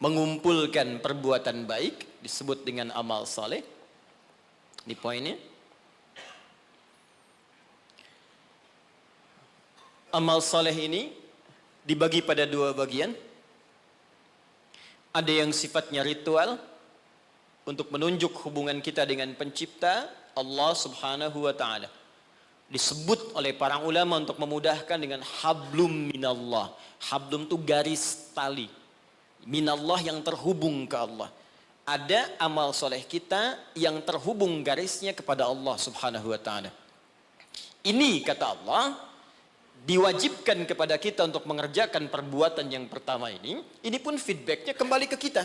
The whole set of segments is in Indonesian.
mengumpulkan perbuatan baik disebut dengan amal saleh. Ini poinnya. Amal saleh ini dibagi pada dua bagian. Ada yang sifatnya ritual untuk menunjuk hubungan kita dengan pencipta Allah Subhanahu wa taala. Disebut oleh para ulama untuk memudahkan dengan hablum minallah. Hablum itu garis tali. Minallah yang terhubung ke Allah. Ada amal soleh kita yang terhubung garisnya kepada Allah Subhanahu wa taala. Ini kata Allah diwajibkan kepada kita untuk mengerjakan perbuatan yang pertama ini pun feedbacknya kembali ke kita.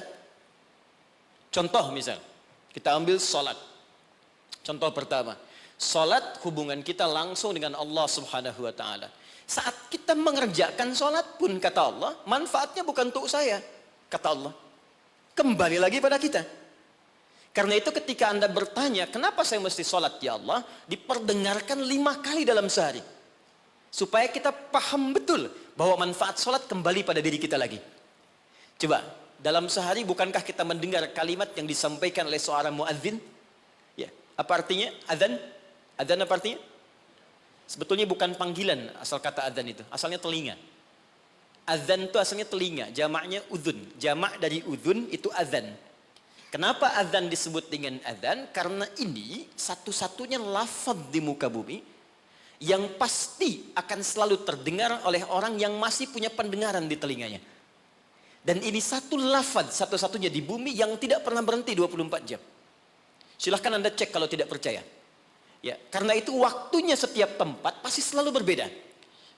Contoh misal, kita ambil salat. Contoh pertama, salat hubungan kita langsung dengan Allah Subhanahu wa taala. Saat kita mengerjakan salat pun kata Allah, manfaatnya bukan untuk saya, kata Allah. Kembali lagi pada kita. Karena itu ketika Anda bertanya, kenapa saya mesti salat ya Allah? Diperdengarkan 5 kali dalam sehari. Supaya kita paham betul bahwa manfaat salat kembali pada diri kita lagi. Coba, dalam sehari bukankah kita mendengar kalimat yang disampaikan oleh seorang muadzin? Ya, apa artinya? Adzan? Adzan apa artinya? Sebetulnya bukan panggilan asal kata adzan itu, asalnya telinga. Adzan itu asalnya telinga, jamaknya udhun. Jamak dari udhun itu adzan. Kenapa adzan disebut dengan adzan? Karena ini satu-satunya lafaz di muka bumi yang pasti akan selalu terdengar oleh orang yang masih punya pendengaran di telinganya. Dan ini satu lafaz satu-satunya di bumi yang tidak pernah berhenti 24 jam. Silahkan Anda cek kalau tidak percaya. Ya, karena itu waktunya setiap tempat pasti selalu berbeda.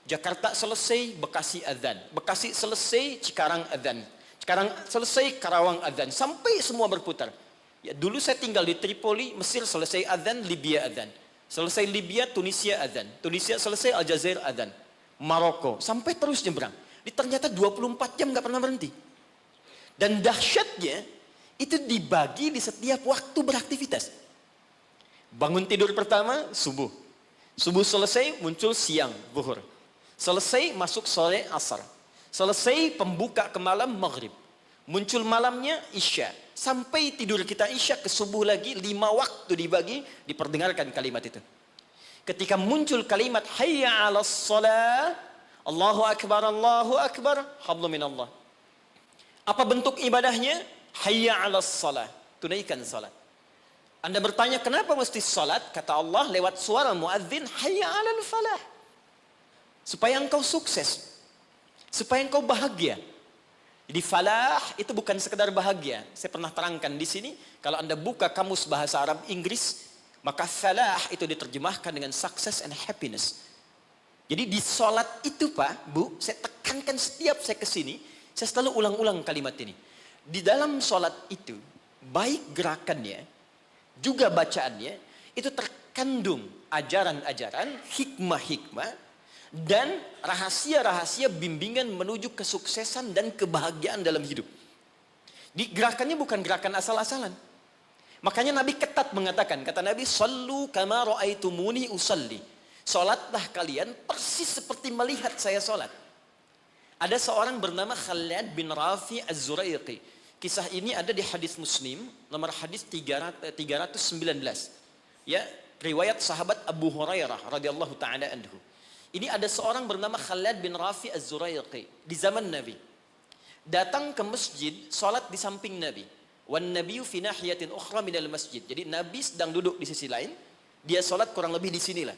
Jakarta selesai, Bekasi adzan. Bekasi selesai, Cikarang adzan. Cikarang selesai, Karawang adzan. Sampai semua berputar. Ya, dulu saya tinggal di Tripoli, Mesir selesai adzan, Libya adzan. Selesai Libya, Tunisia adzan. Tunisia selesai, Aljazair adzan. Maroko, sampai terus nyebrang. Ternyata 24 jam nggak pernah berhenti. Dan dahsyatnya, itu dibagi di setiap waktu beraktivitas. Bangun tidur pertama, subuh. Subuh selesai, muncul siang, zuhur. Selesai, masuk sore, asar. Selesai, pembuka ke malam, maghrib. Muncul malamnya, isya. Sampai tidur kita isya ke subuh lagi, 5 waktu dibagi, diperdengarkan kalimat itu. Ketika muncul kalimat, hayya 'alas shalah, Allahu akbar, hablu minallah. Apa bentuk ibadahnya? Hayya 'alas shalah, tunaikan salat. Anda bertanya, kenapa mesti salat? Kata Allah lewat suara muadzin, hayya 'alal falah. Supaya engkau sukses. Supaya engkau bahagia. Jadi falah itu bukan sekedar bahagia. Saya pernah terangkan di sini, kalau Anda buka kamus bahasa Arab Inggris, maka falah itu diterjemahkan dengan success and happiness. Jadi di salat itu Pak, Bu, saya tekankan setiap saya kesini, saya selalu ulang-ulang kalimat ini. Di dalam salat itu, baik gerakannya, juga bacaannya, itu terkandung ajaran-ajaran, hikmah-hikmah, dan rahasia-rahasia bimbingan menuju kesuksesan dan kebahagiaan dalam hidup. Di gerakannya bukan gerakan asal-asalan. Makanya Nabi ketat mengatakan, kata Nabi, "Shallu kama ra'aitumuni usalli." Salatlah kalian persis seperti melihat saya salat. Ada seorang bernama Khalid bin Rafi Az-Zuraiqi. Kisah ini ada di hadis Muslim, nomor hadis 319. Ya, riwayat sahabat Abu Hurairah radhiyallahu taala anhu. Ini ada seorang bernama Khalid bin Rafi Az-Zuraiqi di zaman Nabi. Datang ke masjid, salat di samping Nabi. Wan nabiyyu fi nahiyatin ukhra minal masjid. Jadi Nabi sedang duduk di sisi lain, dia salat kurang lebih di sinilah.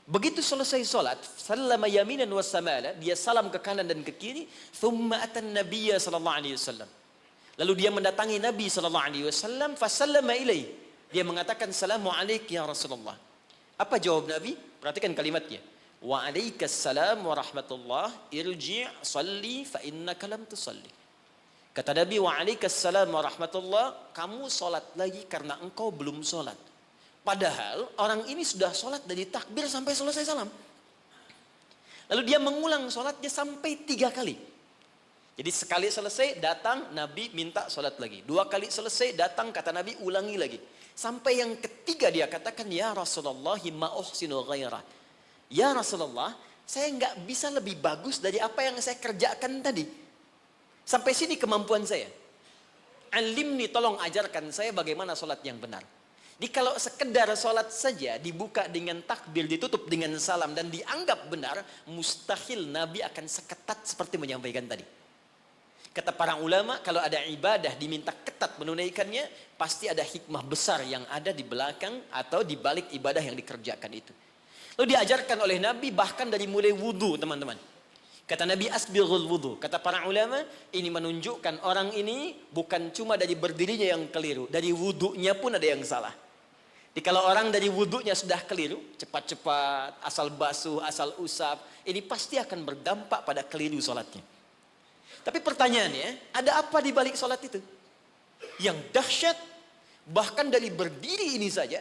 Begitu selesai salat, sallama yaminan wa samala, dia salam ke kanan dan ke kiri, thumma atan nabiyya sallallahu alaihi wasallam. Lalu dia mendatangi Nabi sallallahu alaihi wasallam, fa sallama ilaihi. Dia mengatakan, "Assalamu alayka ya Rasulullah." Apa jawab Nabi? Perhatikan kalimatnya. Wa alaikassalam wa rahmatullah, irji' salli fa innaka lam tusalli. Kata Nabi, wa alaikassalam wa rahmatullah, kamu salat lagi karena engkau belum salat. Padahal orang ini sudah salat dari takbir sampai selesai salam. Lalu dia mengulang salatnya sampai 3 kali. Jadi sekali selesai datang Nabi minta salat lagi. 2 kali selesai datang kata Nabi ulangi lagi. Sampai yang ketiga dia katakan, ya Rasulullah ma uhsinu ghairah. Ya Rasulullah, saya nggak bisa lebih bagus dari apa yang saya kerjakan tadi. Sampai sini kemampuan saya. Alimni, tolong ajarkan saya bagaimana sholat yang benar. Jadi kalau sekedar sholat saja dibuka dengan takbir, ditutup dengan salam dan dianggap benar, mustahil Nabi akan seketat seperti menyampaikan tadi. Kata para ulama, kalau ada ibadah diminta ketat menunaikannya, pasti ada hikmah besar yang ada di belakang atau di balik ibadah yang dikerjakan itu. Lalu diajarkan oleh Nabi bahkan dari mulai wudu, teman-teman. Kata Nabi, asbighul wudu. Kata para ulama, ini menunjukkan orang ini bukan cuma dari berdirinya yang keliru, dari wudunya pun ada yang salah. Jadi kalau orang dari wudunya sudah keliru, cepat-cepat, asal basuh, asal usap, ini pasti akan berdampak pada keliru sholatnya. Tapi pertanyaannya, ada apa di balik sholat itu? Yang dahsyat, bahkan dari berdiri ini saja,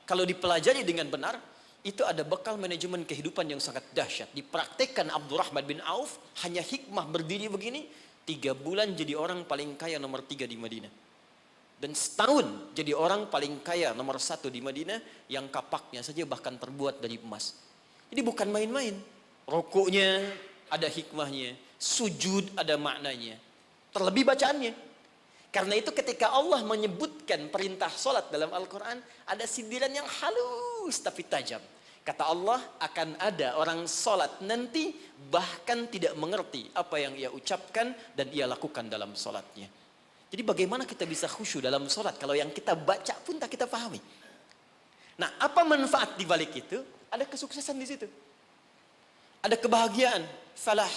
kalau dipelajari dengan benar, itu ada bekal manajemen kehidupan yang sangat dahsyat. Dipraktekkan Abdurrahman bin Auf, hanya hikmah berdiri begini, 3 bulan jadi orang paling kaya nomor 3 di Madinah. Dan setahun jadi orang paling kaya nomor 1 di Madinah, yang kapaknya saja bahkan terbuat dari emas. Jadi bukan main-main. Rokoknya ada hikmahnya, sujud ada maknanya, terlebih bacaannya. Karena itu ketika Allah menyebutkan perintah solat dalam Al-Quran, ada sindiran yang halus tapi tajam. Kata Allah, akan ada orang solat nanti bahkan tidak mengerti apa yang ia ucapkan dan ia lakukan dalam solatnya. Jadi bagaimana kita bisa khusyuk dalam solat kalau yang kita baca pun tak kita pahami? Nah, apa manfaat di balik itu? Ada kesuksesan di situ. Ada kebahagiaan, falah.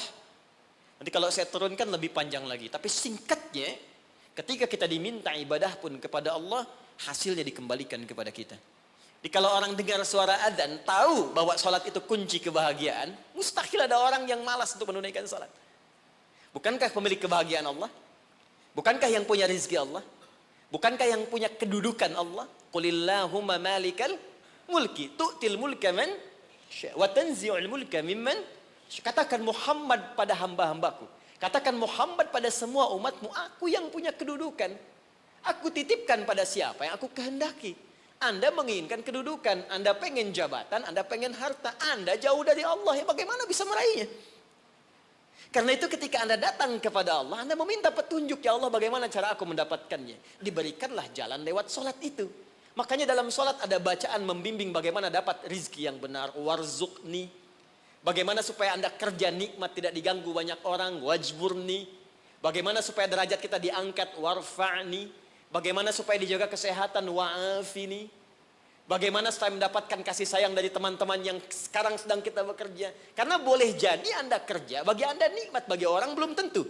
Nanti kalau saya turunkan lebih panjang lagi. Tapi singkatnya, ketika kita diminta ibadah pun kepada Allah, hasilnya dikembalikan kepada kita. Jadi kalau orang dengar suara adzan, tahu bahwa sholat itu kunci kebahagiaan, mustahil ada orang yang malas untuk menunaikan sholat. Bukankah pemilik kebahagiaan Allah? Bukankah yang punya rezeki Allah? Bukankah yang punya kedudukan Allah? Qulillahumma malikal mulki tu'til mulka man wa tanzi'ul mulka mimman. Katakan Muhammad pada hamba-hambaku, katakan Muhammad pada semua umatmu, aku yang punya kedudukan, aku titipkan pada siapa yang aku kehendaki. Anda menginginkan kedudukan, Anda pengen jabatan, Anda pengen harta, Anda jauh dari Allah, ya bagaimana bisa meraihnya? Karena itu ketika Anda datang kepada Allah, Anda meminta petunjuk, ya Allah bagaimana cara aku mendapatkannya? Diberikanlah jalan lewat sholat itu. Makanya dalam sholat ada bacaan membimbing bagaimana dapat rizki yang benar. Warzuqni. Bagaimana supaya Anda kerja nikmat tidak diganggu banyak orang. Wajburni. Bagaimana supaya derajat kita diangkat. Warfa'ni. Bagaimana supaya dijaga kesehatan. Wa'afini. Bagaimana supaya mendapatkan kasih sayang dari teman-teman yang sekarang sedang kita bekerja. Karena boleh jadi Anda kerja, bagi Anda nikmat, bagi orang belum tentu.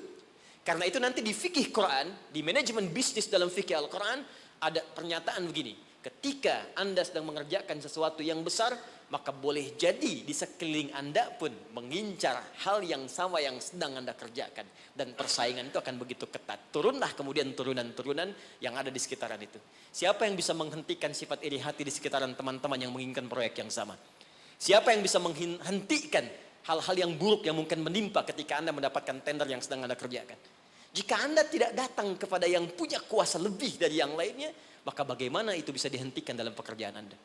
Karena itu nanti di fikih Quran, di manajemen bisnis dalam fikih Al-Quran, ada pernyataan begini. Ketika Anda sedang mengerjakan sesuatu yang besar, maka boleh jadi di sekeliling Anda pun mengincar hal yang sama yang sedang Anda kerjakan. Dan persaingan itu akan begitu ketat. Turunlah kemudian turunan-turunan yang ada di sekitaran itu. Siapa yang bisa menghentikan sifat iri hati di sekitaran teman-teman yang menginginkan proyek yang sama? Siapa yang bisa menghentikan hal-hal yang buruk yang mungkin menimpa ketika Anda mendapatkan tender yang sedang Anda kerjakan? Jika Anda tidak datang kepada yang punya kuasa lebih dari yang lainnya, maka bagaimana itu bisa dihentikan dalam pekerjaan Anda?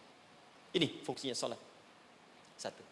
Ini fungsinya sholat. 1.